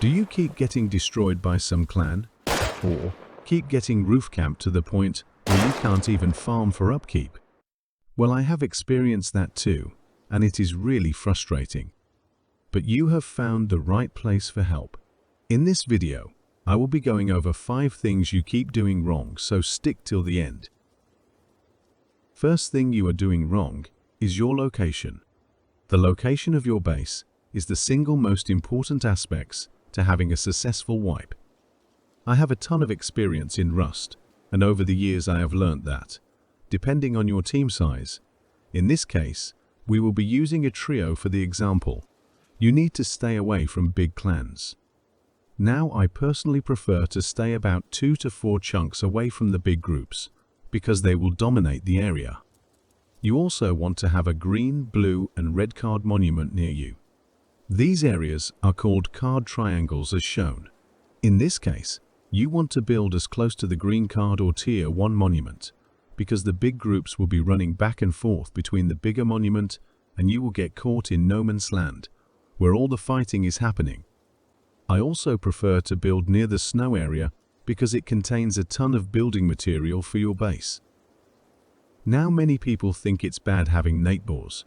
Do you keep getting destroyed by some clan? Or keep getting roof camped to the point where you can't even farm for upkeep? Well, I have experienced that too, and it is really frustrating. But you have found the right place for help. In this video, I will be going over 5 things you keep doing wrong, so stick till the end. First thing you are doing wrong is your location. The location of your base is the single most important aspects to having a successful wipe. I have a ton of experience in Rust, and over the years I have learnt that, depending on your team size, in this case, we will be using a trio for the example, you need to stay away from big clans. Now, I personally prefer to stay about 2 to 4 chunks away from the big groups, because they will dominate the area. You also want to have a green, blue, and red card monument near you. These areas are called card triangles as shown. In this case, you want to build as close to the green card or tier 1 monument, because the big groups will be running back and forth between the bigger monument and you will get caught in no man's land, where all the fighting is happening. I also prefer to build near the snow area because it contains a ton of building material for your base. Now, many people think it's bad having neighbors,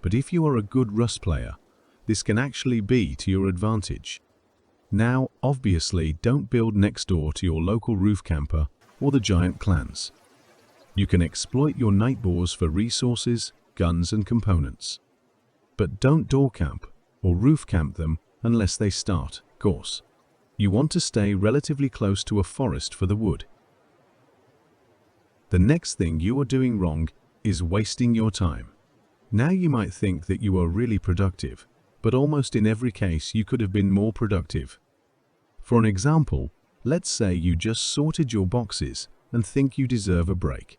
but if you are a good Rust player, this can actually be to your advantage. Now, obviously, don't build next door to your local roof camper or the giant clans. You can exploit your neighbors for resources, guns, and components. But don't door camp or roof camp them unless they start, of course. You want to stay relatively close to a forest for the wood. The next thing you are doing wrong is wasting your time. Now, you might think that you are really productive, but almost in every case you could have been more productive. For an example, let's say you just sorted your boxes and think you deserve a break.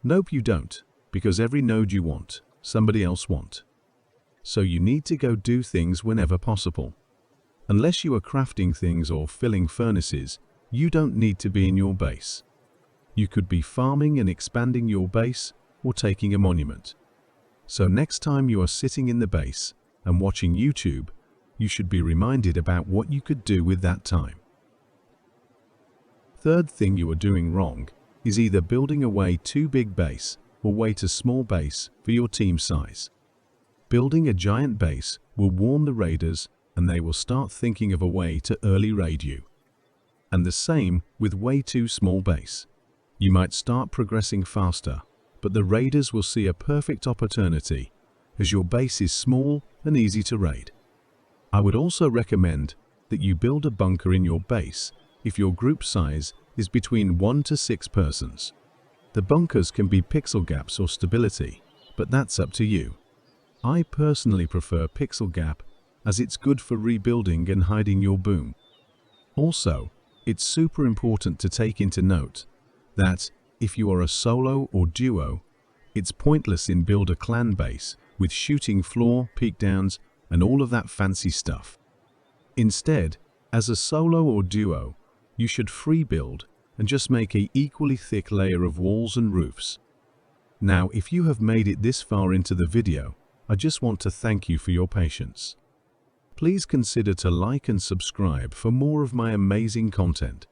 Nope, you don't, because every node you want, somebody else wants. So you need to go do things whenever possible. Unless you are crafting things or filling furnaces, you don't need to be in your base. You could be farming and expanding your base or taking a monument. So next time you are sitting in the base and watching YouTube, you should be reminded about what you could do with that time. Third thing you are doing wrong is either building a way too big base or way too small base for your team size. Building a giant base will warn the raiders and they will start thinking of a way to early raid you. And the same with way too small base. You might start progressing faster, but the raiders will see a perfect opportunity as your base is small and easy to raid. I would also recommend that you build a bunker in your base if your group size is between 1 to 6 persons. The bunkers can be pixel gaps or stability, but that's up to you. I personally prefer pixel gap as it's good for rebuilding and hiding your boom. Also, it's super important to take into note that if you are a solo or duo, it's pointless in build a clan base with shooting floor, peak downs, and all of that fancy stuff. Instead, as a solo or duo, you should free build and just make an equally thick layer of walls and roofs. Now, if you have made it this far into the video, I just want to thank you for your patience. Please consider to like and subscribe for more of my amazing content.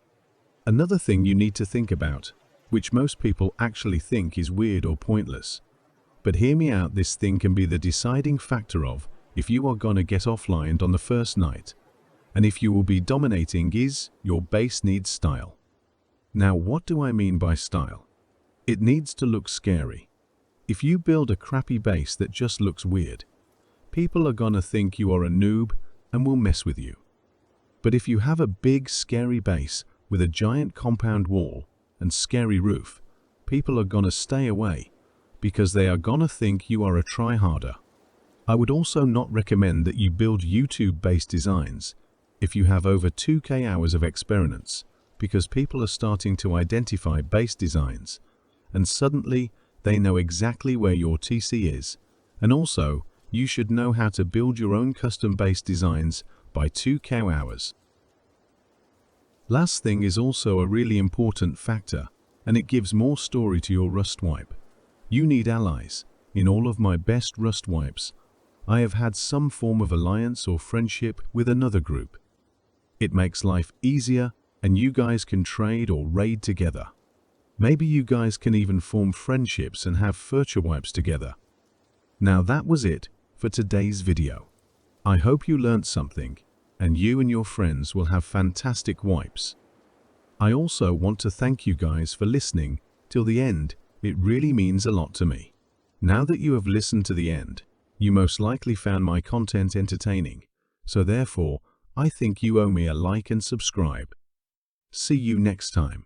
Another thing you need to think about, which most people actually think is weird or pointless, but hear me out, this thing can be the deciding factor of if you are gonna get offlined on the first night, and if you will be dominating, is your base needs style. Now, what do I mean by style? It needs to look scary. If you build a crappy base that just looks weird, people are gonna think you are a noob and will mess with you. But if you have a big, scary base with a giant compound wall and scary roof, people are gonna stay away because they are gonna think you are a tryharder. I would also not recommend that you build YouTube-based designs if you have over 2K hours of experience, because people are starting to identify base designs, and suddenly they know exactly where your TC is. And also, you should know how to build your own custom-based designs by 2K hours. Last thing is also a really important factor, and it gives more story to your Rust wipe. You need allies. In all of my best Rust wipes, I have had some form of alliance or friendship with another group. It makes life easier and you guys can trade or raid together. Maybe you guys can even form friendships and have virtual wipes together. Now that was it for today's video. I hope you learned something and you and your friends will have fantastic wipes. I also want to thank you guys for listening till the end. It really means a lot to me. Now that you have listened to the end, you most likely found my content entertaining, so therefore, I think you owe me a like and subscribe. See you next time.